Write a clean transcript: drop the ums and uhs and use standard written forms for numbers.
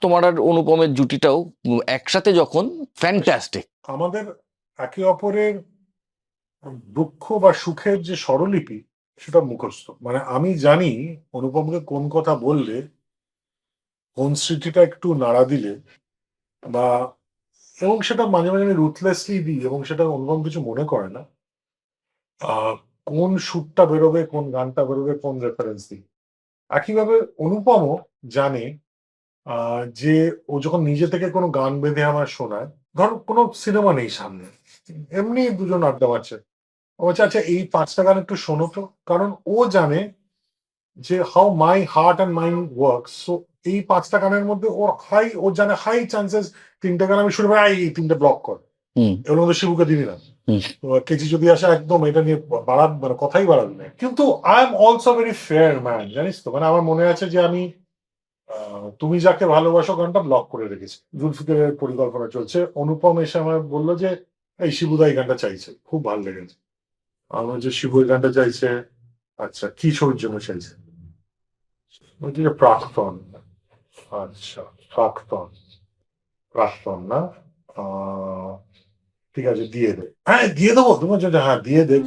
তোমার আর অনুপমের জুটিটাও একসাথে যখন ফ্যান্টাস্টিক। আমাদের একে অপরের দুঃখ বা সুখের যে স্বরলিপি সেটা মুখস্থ, মানে আমি জানি অনুপমকে কোন কথা বললে, কোন স্মৃতিটা একটু নাড়া দিলে, বা এবং সেটা মাঝে মাঝে আমি রুথলেসলি দিই এবং সেটা অনুপম কিছু মনে করে না। কোন সুরটা বেরোবে, কোন গানটা বেরোবে, কোন রেফারেন্স দিই। একইভাবে অনুপমও জানে যে ও যখন নিজে থেকে কোনো গান বেঁধে আমার শোনায়, ধর কোনো সিনেমা নেই সামনে, এমনি দুজন আড্ডা মারছে, ও বলছে আচ্ছা এই 5টা গান একটু শোনো তো, কারণ ও জানে যে how my heart and mind work. So এই 5টা গানের মধ্যে ও জানে হাই চান্সেস 3টে গান আমি শুনবো, এই 3টে ব্লক কর, এর মধ্যে শিবুকে দিবি না। তো কেজি যদি আসে একদম এটা নিয়ে মানে কথাই বাড়াবি না। কিন্তু I am also very fair man, জানিস তো, মানে আমার মনে আছে যে আমি তুমি যাকে ভালোবাসো গানটা ব্লক করে রেখেছি, জুলফিকারের পরিকল্পনা চলছে, অনুপম এসে আমার বললো যে এই শিবুদা এই গানটা চাইছে, খুব ভালো লেগেছে। আমার যে শিবু এই গানটা চাইছে, আচ্ছা কি ছবির জন্য চাইছে, বলছি যে প্রাক্তন। আচ্ছা প্রাক্তন, প্রাক্তন না, ঠিক আছে দিয়ে দে, হ্যাঁ দিয়ে দেবো তোমার জন্য, হ্যাঁ দিয়ে দে।